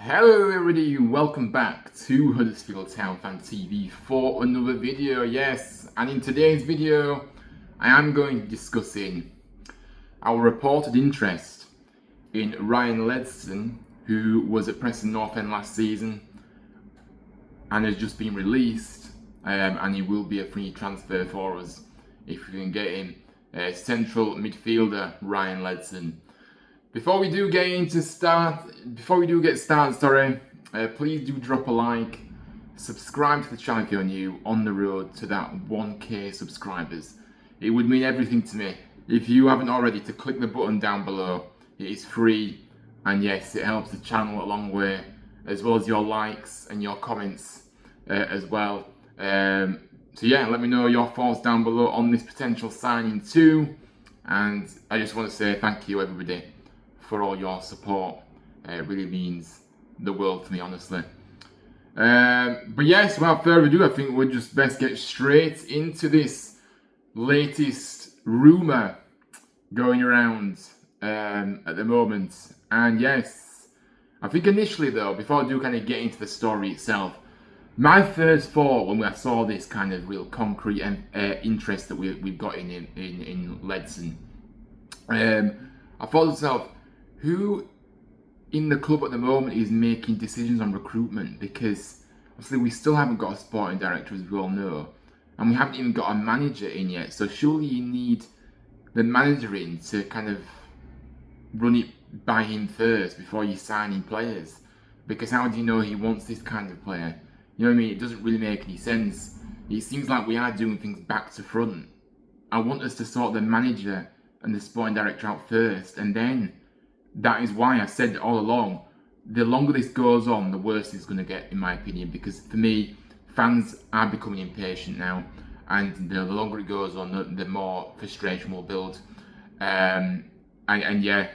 Hello everybody, welcome back to Huddersfield Town Fan TV for another video. Yes, and in today's video I am going to be discussing our reported interest in Ryan Ledson, who was at Preston North End last season and has just been released, and he will be a free transfer for us if we can get him. Central midfielder Ryan Ledson. Before we do get started, please do drop a like, subscribe to the channel if you're new, on the road to that 1k subscribers. It would mean everything to me if you haven't already to click the button down below. It is free, and yes, it helps the channel a long way, as well as your likes and your comments as well. So yeah, let me know your thoughts down below on this potential signing too, and I just want to say thank you everybody for all your support. It really means the world to me, honestly. But yes, without further ado, I think we'll just best get straight into this latest rumour going around at the moment. And yes, I think initially though, before I do kind of get into the story itself, my first thought when I saw this kind of real concrete interest that we've got in Ledson, I thought to myself, who in the club at the moment is making decisions on recruitment? Because obviously we still haven't got a sporting director, as we all know, and we haven't even got a manager in yet. So surely you need the manager in to kind of run it by him first before you signing players. Because how do you know he wants this kind of player? You know what I mean? It doesn't really make any sense. It seems like we are doing things back to front. I want us to sort the manager and the sporting director out first, and then that is why I said all along, the longer this goes on, the worse it's going to get, in my opinion. Because for me, fans are becoming impatient now, and the longer it goes on, the more frustration will build. And yeah,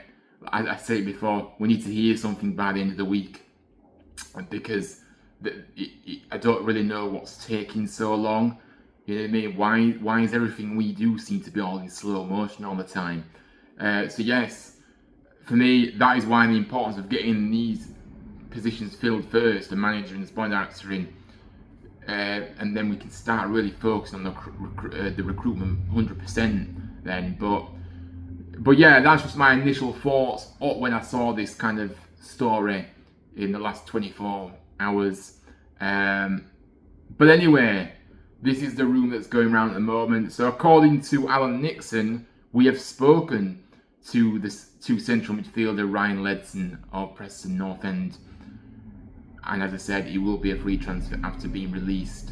I said it before, we need to hear something by the end of the week, because I don't really know what's taking so long. You know what I mean? Why is everything we do seem to be all in slow motion all the time? So yes, for me, that is why the importance of getting these positions filled first, the manager and the sporting director in, and then we can start really focusing on the recruitment 100% then. But yeah, that's just my initial thoughts when I saw this kind of story in the last 24 hours. But anyway, this is the rumour that's going around at the moment. So according to Alan Nixon, we have spoken to central midfielder Ryan Ledson of Preston North End, and as I said, he will be a free transfer after being released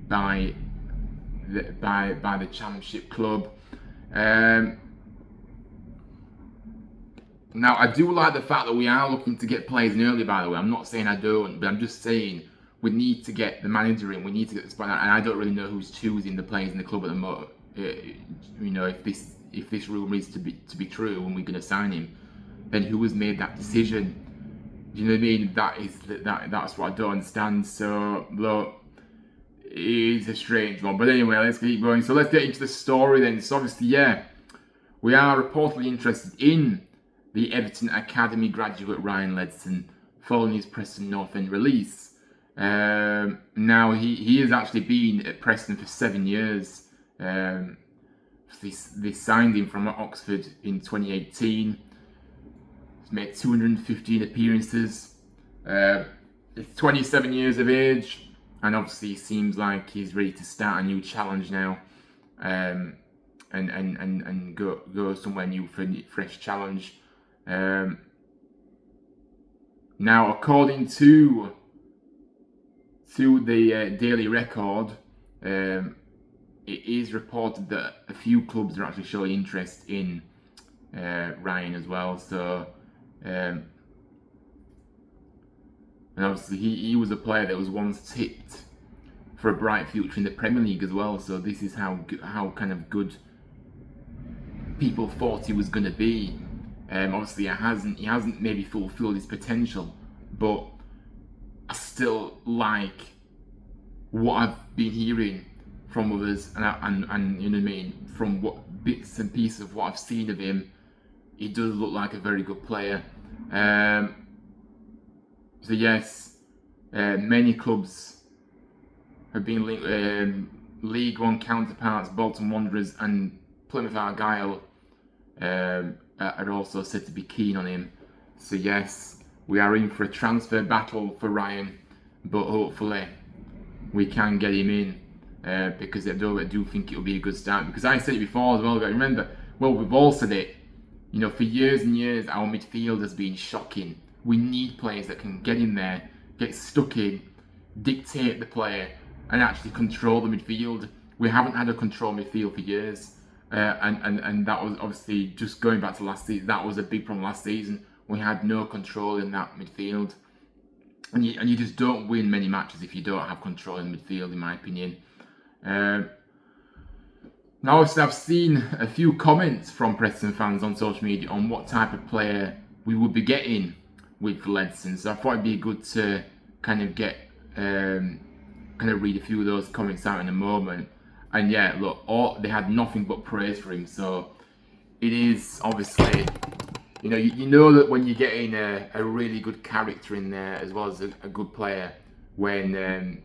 by the Championship club. Now, I do like the fact that we are looking to get players in early, by the way. I'm not saying I don't, but I'm just saying we need to get the manager in, we need to get the spot, and I don't really know who's choosing the players in the club at the moment. You know, if this rumour is to be true and we're going to sign him, then who has made that decision? Do you know what I mean? That's what I don't understand. So look, it is a strange one. But anyway, let's keep going. So let's get into the story then. So obviously, yeah, we are reportedly interested in the Everton Academy graduate Ryan Ledson following his Preston North End release. Now he has actually been at Preston for 7 years. They signed him from Oxford in 2018. He's made 215 appearances. He's 27 years of age, and obviously seems like he's ready to start a new challenge now, and go somewhere new for a fresh challenge. Now, according to the Daily Record, it is reported that a few clubs are actually showing interest in Ryan as well. So, and obviously he was a player that was once tipped for a bright future in the Premier League as well. So this is how kind of good people thought he was going to be. Obviously, he hasn't maybe fulfilled his potential, but I still like what I've been hearing from others, and you know what I mean, from what bits and pieces of what I've seen of him, he does look like a very good player. So yes, many clubs have been linked. League One counterparts, Bolton Wanderers and Plymouth Argyle, are also said to be keen on him. So yes, we are in for a transfer battle for Ryan, but hopefully we can get him in, because I do think it'll be a good start. Because I said it before as well, but remember, well, we've all said it, you know, for years and years, our midfield has been shocking. We need players that can get in there, get stuck in, dictate the play, and actually control the midfield. We haven't had a control midfield for years, and that was obviously, just going back to last season, that was a big problem last season. We had no control in that midfield, and you just don't win many matches if you don't have control in midfield, in my opinion. Now, obviously, I've seen a few comments from Preston fans on social media on what type of player we would be getting with Ledson. So I thought it'd be good to kind of get, read a few of those comments out in a moment. And yeah, look, they had nothing but praise for him. So it is obviously, you know that when you're getting a really good character in there as well as a good player, when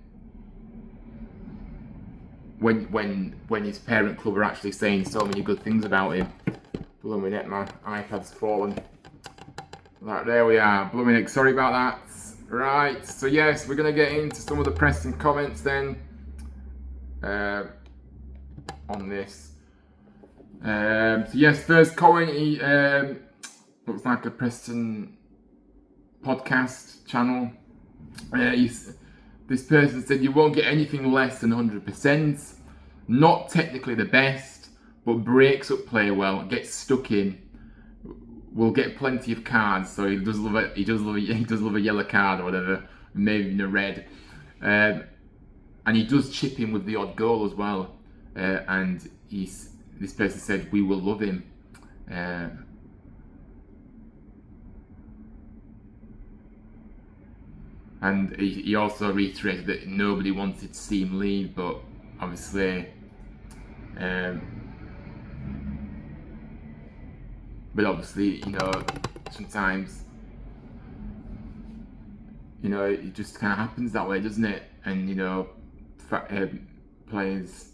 his parent club are actually saying so many good things about him. Blooming heck, my iPad's fallen. Right, there we are. Blooming heck, sorry about that. Right, so yes, we're going to get into some of the Preston comments then, on this. So yes, first comment, he looks like a Preston podcast channel. This person said, you won't get anything less than 100%. Not technically the best, but breaks up play well, gets stuck in. Will get plenty of cards, so he does love it. He does love a yellow card or whatever, maybe even a red. And he does chip in with the odd goal as well. And this person said, we will love him. And he also reiterated that nobody wanted to see him leave, but obviously, sometimes, it just kind of happens that way, doesn't it? And players,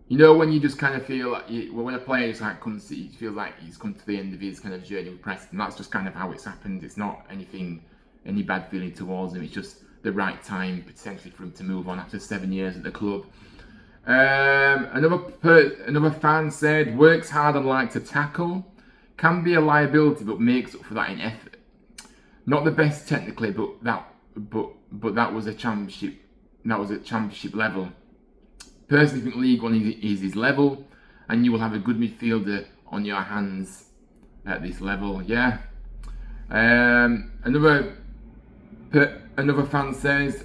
when you just kind of feel like, when a player just feels like he's come to the end of his kind of journey with Preston, that's just kind of how it's happened. It's not any bad feeling towards him. It's just the right time potentially for him to move on after 7 years at the club. Another fan said, works hard and likes to tackle, can be a liability but makes up for that in effort. Not the best technically, but that was a championship. That was at championship level. Personally, think League One is his level, and you will have a good midfielder on your hands at this level. Yeah. Another fan says,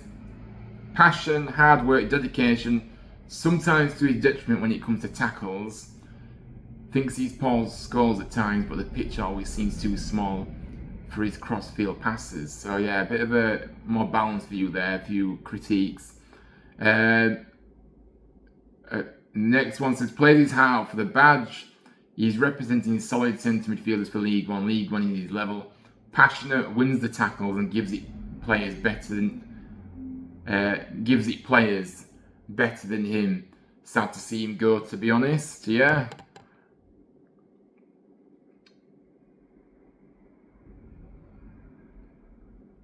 passion, hard work, dedication, sometimes to his detriment when it comes to tackles. Thinks he's Paul's scores at times, but the pitch always seems too small for his cross-field passes. So yeah, a bit of a more balanced view there, a few critiques. Next one says, plays his heart out for the badge. He's representing solid centre midfielders for League One in his level. Passionate, wins the tackles and gives it players better than him. Sad to see him go, to be honest. Yeah.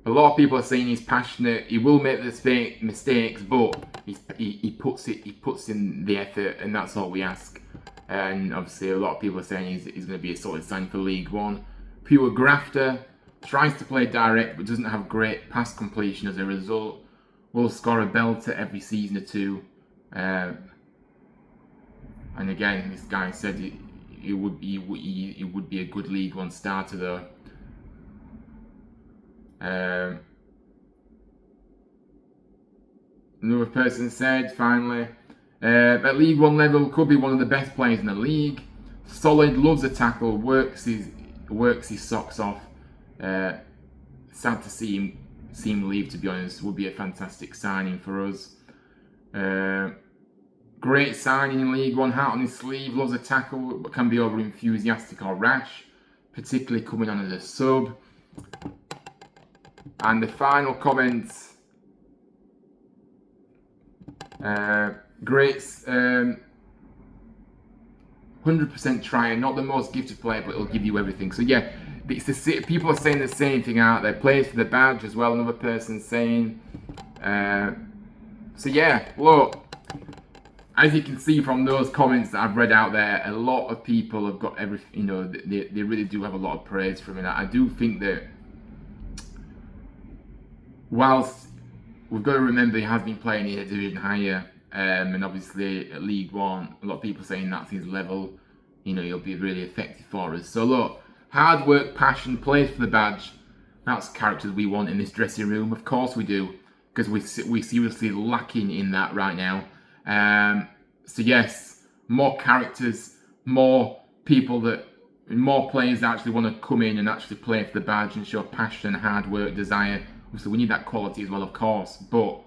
A lot of people are saying he's passionate. He will make the mistakes, but he puts in the effort, and that's all we ask. And obviously, a lot of people are saying he's going to be a solid sign for League One. Pure grafter, tries to play direct, but doesn't have great pass completion as a result. Will score a belter every season or two. And again, this guy said he would be a good League One starter though. Another person said, finally, at League One level, could be one of the best players in the league. Solid, loves a tackle, works his socks off. Sad to see him leave, to be honest. Would be a fantastic signing for us. Great signing in League One, heart on his sleeve, loves a tackle, but can be over enthusiastic or rash, particularly coming on as a sub. And the final comment, great, 100% trying, not the most gifted player, but it'll give you everything. So yeah, people are saying the same thing, aren't they? Plays for the badge as well, another person saying. So yeah, look, as you can see from those comments that I've read out there, a lot of people have got everything, you know, they really do have a lot of praise from it. I do think that whilst we've got to remember he has been playing in a division higher, and obviously at League One, a lot of people saying that's his level, you know, he'll be really effective for us. So look, hard work, passion, plays for the badge, that's characters we want in this dressing room. Of course we do, because we're seriously lacking in that right now. So yes, more characters, more people more players that actually want to come in and actually play for the badge and show passion, hard work, desire. So we need that quality as well, of course, but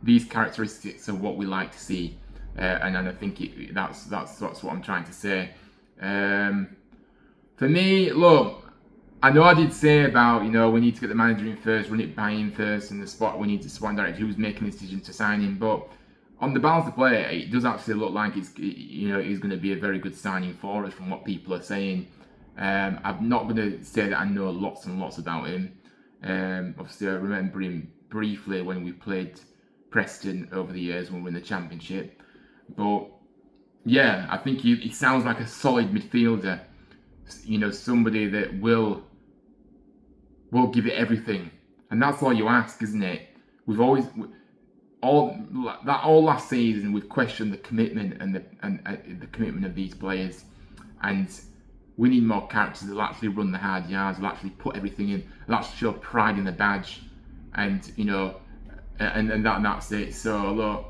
these characteristics are what we like to see, and I think that's what I'm trying to say. For me, look, I know I did say about, you know, we need to get the manager in first, run it by him first, and we need to spot director who's making the decision to sign him, but on the balance of play, it does actually look like he's going to be a very good signing for us from what people are saying. I'm not going to say that I know lots and lots about him. Obviously, I remember him briefly when we played Preston over the years when we were in the Championship. But yeah, I think he sounds like a solid midfielder. You know, somebody that will give it everything, and that's all you ask, isn't it? We've always all last season we've questioned the commitment and the commitment of these players, and we need more characters that'll actually run the hard yards, will actually put everything in, will actually show pride in the badge, and you know, and that's it. So look,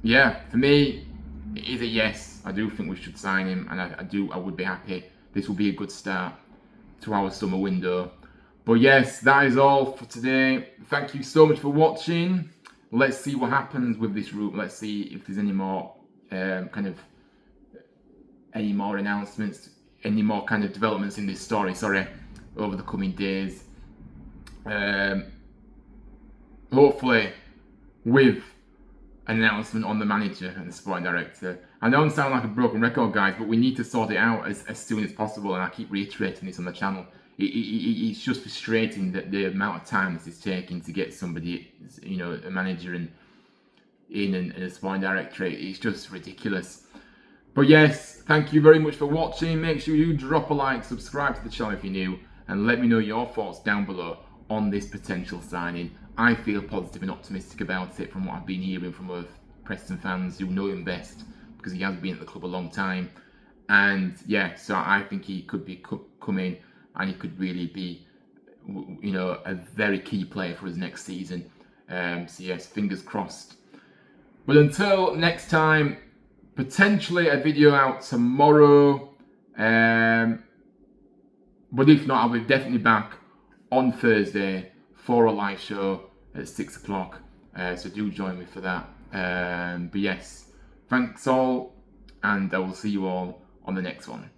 yeah, for me, it is a yes. I do think we should sign him, and I would be happy. This will be a good start to our summer window. But yes, that is all for today. Thank you so much for watching. Let's see what happens with this route. Let's see if there's any more any more announcements, any more kind of developments in this story, over the coming days. Hopefully with an announcement on the manager and the sporting director. I don't sound like a broken record, guys, but we need to sort it out as soon as possible, and I keep reiterating this on the channel. It's just frustrating that the amount of time this is taking to get somebody, you know, a manager in and a sporting director. It's just ridiculous. But yes, thank you very much for watching. Make sure you drop a like, subscribe to the channel if you're new, and let me know your thoughts down below on this potential signing. I feel positive and optimistic about it from what I've been hearing from other Preston fans who know him best, because he has been at the club a long time. And yeah, so I think he could be coming, and he could really be, you know, a very key player for us next season. So yes, fingers crossed. But until next time, potentially a video out tomorrow. But if not, I'll be definitely back on Thursday for a live show at 6 o'clock. So do join me for that. But yes, thanks all, and I will see you all on the next one.